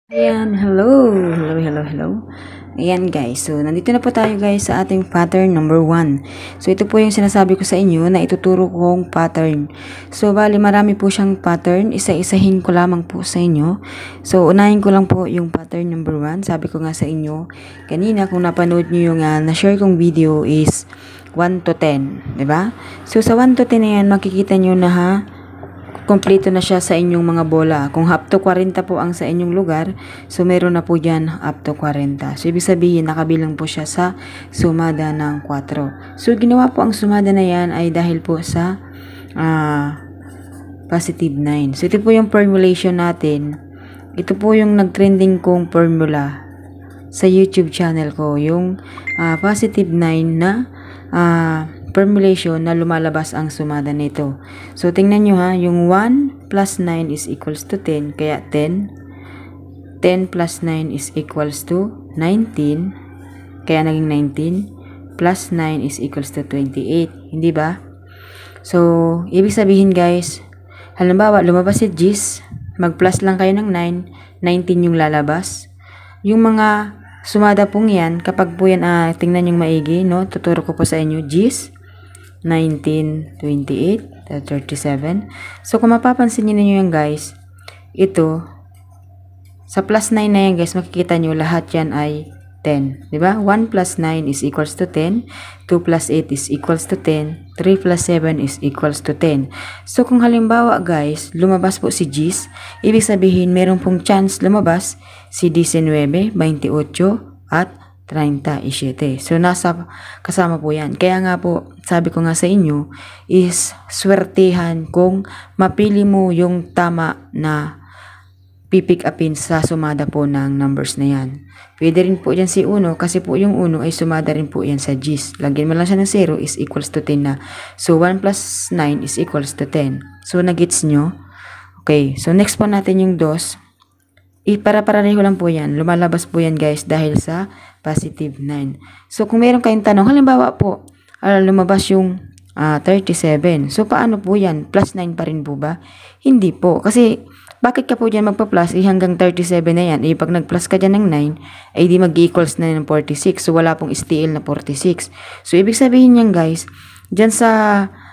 Ayan, hello. Ayan guys, so nandito na po tayo guys sa ating pattern number 1. So ito po yung sinasabi ko sa inyo na ituturo kong pattern. So bali marami po siyang pattern, isa-isahin ko lamang po sa inyo. So unahin ko lang po yung pattern number 1. Sabi ko nga sa inyo kanina kung napanood nyo yung na-share kong video is 1 to 10, 'di ba? So sa 1 to 10 na yan makikita nyo na kompleto na siya sa inyong mga bola. Kung up to 40 po ang sa inyong lugar, so meron na po dyan up to 40. So, ibig sabihin, nakabilang po siya sa sumada ng 4. So, ginawa po ang sumada na yan ay dahil po sa positive 9. So, ito po yung formulation natin. Ito po yung nag-trending kong formula sa YouTube channel ko. Yung positive 9 na formulation na lumalabas ang sumada nito. So, tingnan nyo ha, yung 1 plus 9 is equals to 10, kaya 10. 10 plus 9 is equals to 19, kaya naging 19. Plus 9 is equals to 28, hindi ba? So, ibig sabihin guys, halimbawa, lumabas si Gis, mag-plus lang kayo ng 9, 19 yung lalabas. Yung mga sumada pong yan, kapag po yan, tingnan yung maigi, no? Tuturo ko po sa inyo, Gis, 19, 28, 37. So, kung mapapansin niyo yan guys, ito, sa plus 9 na yan guys, makikita nyo lahat yan ay 10. Diba? 1 plus 9 is equals to 10. 2 plus 8 is equals to 10. 3 plus 7 is equals to 10. So, kung halimbawa guys, lumabas po si Gis, ibig sabihin, meron pong chance lumabas si 19, 28, at 37. So, nasa kasama po yan. Kaya nga po, sabi ko nga sa inyo, is swertihan kung mapili mo yung tama na pipick upin sa sumada po ng numbers na yan. Pwede rin po yan si 1 kasi po yung 1 ay sumada rin po yan sa Gis. Lagyan mo lang siya ng 0 is equals to 10 na. So, 1 plus 9 is equals to 10. So, nagets nyo? Okay. So, next po natin yung 2. Para-pareho lang po yan. Lumalabas po yan guys dahil sa positive 9. So, kung meron kayong tanong, halimbawa po, lumabas yung 37. So, paano po yan? Plus 9 pa rin po ba? Hindi po. Kasi, bakit ka po dyan magpa-plus? Hanggang 37 na yan. Pag nag-plus ka dyan ng 9, di mag-equals na ng 46. So, wala pong STL na 46. So, ibig sabihin yan guys, dyan sa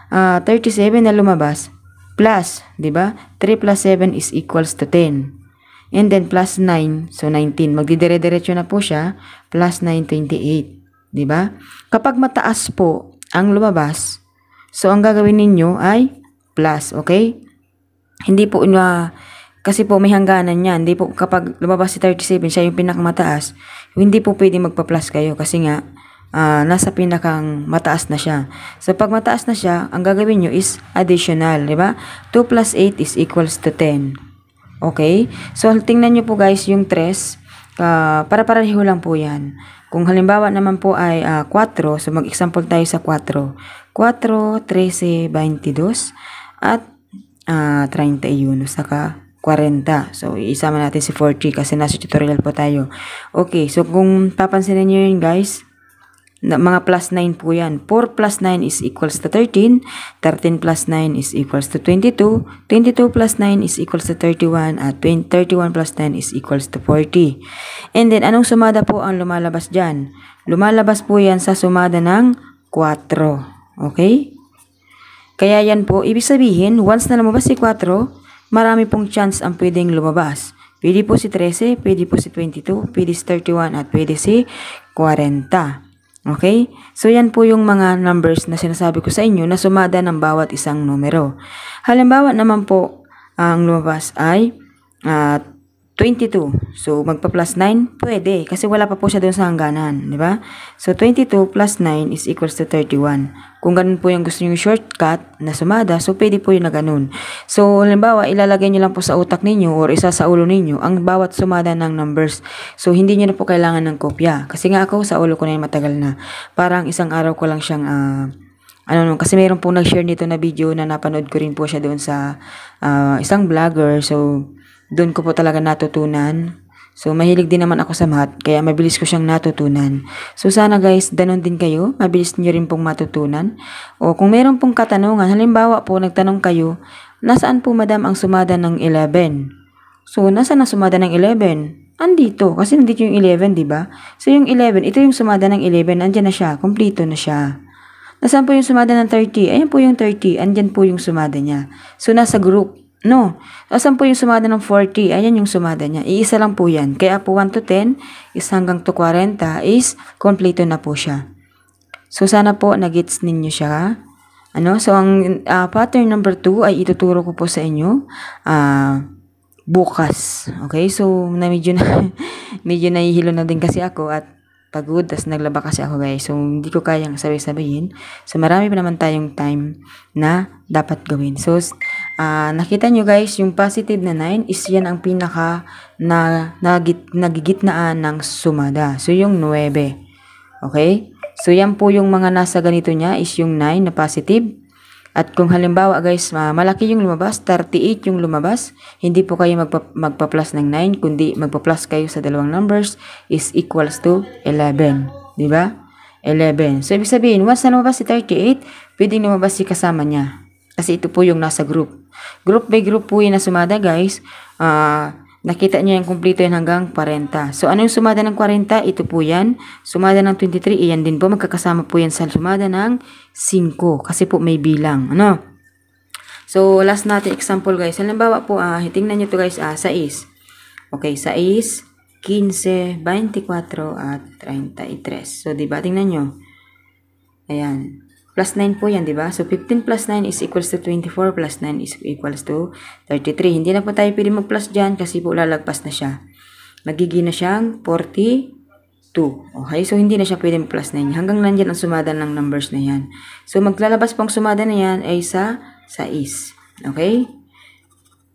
37 na lumabas, plus, di ba? 3 plus 7 is equals to 10. And then, plus 9, so 19. Magdidire-diretso na po siya, plus 9, 28. Diba? Kapag mataas po ang lumabas, so ang gagawin ninyo ay plus, okay? Hindi po, kasi po may hangganan yan. Hindi po, kapag lumabas si 37, siya yung pinakamataas, hindi po pwede magpa-plus kayo kasi nga, nasa pinakang mataas na siya. So, pag mataas na siya, ang gagawin nyo is additional, diba? 2 plus 8 is equals to 10. Okay? So, tingnan nyo po guys yung 3. Para-pareho lang po yan. Kung halimbawa naman po ay 4, so mag-example tayo sa 4. 4, 13, 22, at 31, saka 40. So, isama natin si 40 kasi nasa tutorial po tayo. Okay, so kung papansinin nyo yun guys, mga plus 9 po yan. 4 plus 9 is equals to 13. 13 plus 9 is equals to 22. 22 plus 9 is equals to 31. At 31 plus 10 is equals to 40. And then, anong sumada po ang lumalabas dyan? Lumalabas po yan sa sumada ng 4. Okay? Kaya yan po, ibig sabihin, once na lumabas si 4, marami pong chance ang pwedeng lumabas. Pwede po si 13, pwede po si 22, pwede si 31, at pwede si 40. Okay? So, yan po yung mga numbers na sinasabi ko sa inyo na sumada ng bawat isang numero. Halimbawa naman po, ang lumabas ay 22. So, magpa-plus 9, pwede. Kasi wala pa po siya doon sa hangganan. Di ba? So, 22 plus 9 is equals to 31. Kung ganun po yung gusto nyo shortcut na sumada, so pwede po yun na ganun. So, halimbawa, ilalagay nyo lang po sa utak ninyo or isa sa ulo ninyo ang bawat sumada ng numbers. So, hindi nyo na po kailangan ng kopya. Kasi nga ako, sa ulo ko na yung matagal na. Parang isang araw ko lang siyang, kasi mayroon po nag-share nito na video na napanood ko rin po siya doon sa isang vlogger. So, doon ko po talaga natutunan. So, mahilig din naman ako sa math, kaya mabilis ko siyang natutunan. So, sana guys, danon din kayo. Mabilis nyo rin pong matutunan. O, kung meron pong katanungan, halimbawa po, nagtanong kayo, nasaan po madam ang sumada ng 11? So, nasaan ang sumada ng 11? andito. Kasi nandito yung 11, di ba? So, yung 11, ito yung sumada ng 11. Andyan na siya. Kompleto na siya. Nasaan po yung sumada ng 30? Ayan po yung 30. Andyan po yung sumada niya. So, nasa group. No. Nasaan po yung sumada ng 40? Ayan yung sumada niya. Iisa lang po yan. Kaya po 1 to 10 is hanggang to 40 is kompleto na po siya. So, sana po nagets ninyo siya. So, ang pattern number 2 ay ituturo ko po sa inyo bukas. Okay? So, medyo nahihilo na din kasi ako at pagod. Tapos naglaba kasi ako, guys. So, hindi ko kayang sabay-sabayin. So, marami pa naman tayong time na dapat gawin. So, nakita nyo, guys, yung positive na 9 is yan ang pinaka nagigitnaan ng sumada. So, yung 9. Okay? So, yan po yung mga nasa ganito niya is yung 9 na positive. At kung halimbawa, guys, malaki yung lumabas, 38 yung lumabas, hindi po kayo magpa-plus ng 9, kundi magpa-plus kayo sa dalawang numbers is equals to 11. Diba? 11. So, ibig sabihin, once na lumabas si 38, pwedeng lumabas si kasama niya. Kasi ito po yung nasa group. Group by group po yun na sumada, guys. Nakita niyo yung kumplito yan hanggang 40. So, ano yung sumada ng 40? Ito po yan. Sumada ng 23, iyan din po. Magkakasama po yan sa sumada ng 5. Kasi po may bilang. So, last natin example, guys. Halimbawa po, tingnan nyo to, guys, 6. Okay, 6, 15, 24, at 33. So, diba? Tingnan nyo. Ayan. Plus 9 po yan, diba? So, 15 plus 9 is equals to 24 plus 9 is equals to 33. Hindi na po tayo pwede mag-plus dyan kasi po lalagpas na siya. Magiging na siyang 42. Okay? So, hindi na siya pwede mag-plus 9. Hanggang nandyan ang sumada ng numbers na yan. So, maglalabas pong sumada na yan ay sa 6. Okay?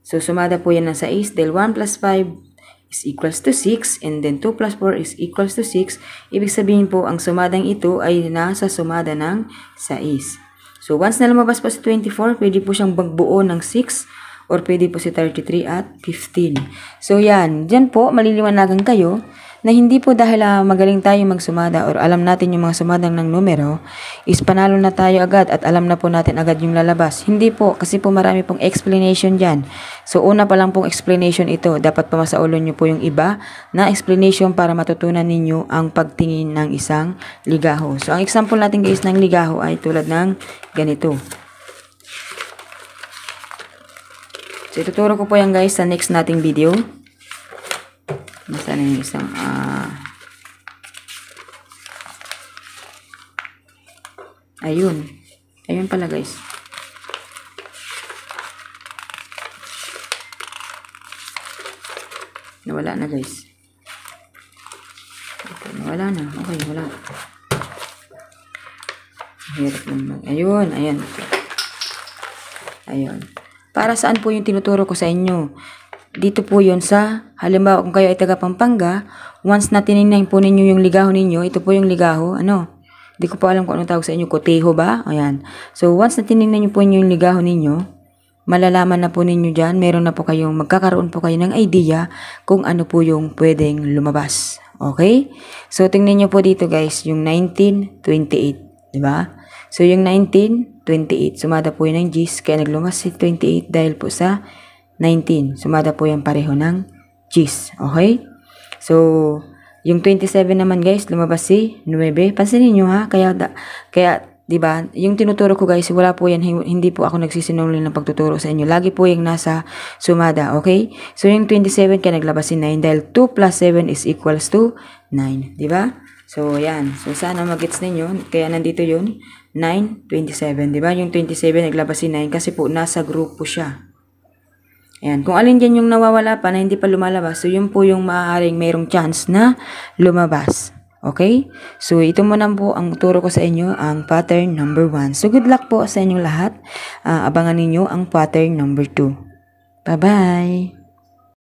So, sumada po yan ng 6 dahil 1 plus 5 is equals to 6 and then 2 plus 4 is equals to 6. Ibig sabihin po, ang sumadang ito ay nasa sumada ng 6. So, once na lumabas po si 24, pwede po siyang magbuo ng 6 or pwede po si 33 at 15. So, yan. Diyan po, maliliwanagan kayo na hindi po dahil magaling tayo magsumada or alam natin yung mga sumadang ng numero, is panalo na tayo agad at alam na po natin agad yung lalabas. Hindi po, kasi po marami pong explanation dyan. So, una pa lang pong explanation ito. Dapat pa masaulo nyo po yung iba na explanation para matutunan ninyo ang pagtingin ng isang ligaho. So, ang example natin, guys, ng ligaho ay tulad ng ganito. So, ituturo ko po yan, guys, sa next nating video. Nasaan yung isang ayun pala, guys. Nawala na, guys. Nawala na. Okay, wala. Hirap naman. Ayun. Para saan po yung tinuturo ko sa inyo? Dito po yun sa, halimbawa kung kayo ay taga Pampanga, once na tinignan po ninyo yung ligaho ninyo, ito po yung ligaho, Di ko pa alam kung anong tawag sa inyo, koteho ba? Ayan. So, once na tinignan nyo po yung ligaho ninyo, malalaman na po ninyo dyan, magkakaroon po kayo ng idea kung ano po yung pwedeng lumabas. Okay? So, tingnan nyo po dito, guys, yung 1928. Diba? So, yung 1928, sumada po yun ng G's, kaya naglumas si 28 dahil po sa 19. Sumada po yan pareho ng G's. Okay? So, yung 27 naman, guys, lumabas si 9. Pansinin nyo, ha? Kaya diba, yung tinuturo ko, guys, wala po yan, hindi po ako nagsisinungaling ng pagtuturo sa inyo. Lagi po yung nasa sumada, okay? So, yung 27, kaya naglabas si 9 dahil 2 plus 7 is equals to 9. Diba? So, yan. So, sana mag-gets ninyo. Kaya nandito yun, 9, 27. Diba? Yung 27, naglabas si 9 kasi po nasa grupo siya. Ayan. Kung alin dyan yung nawawala pa na hindi pa lumalabas, so yun po yung maaaring mayroong chance na lumabas. Okay? So, ito muna po ang turo ko sa inyo, ang pattern number 1. So, good luck po sa inyong lahat. Abangan ninyo ang pattern number 2. Bye-bye!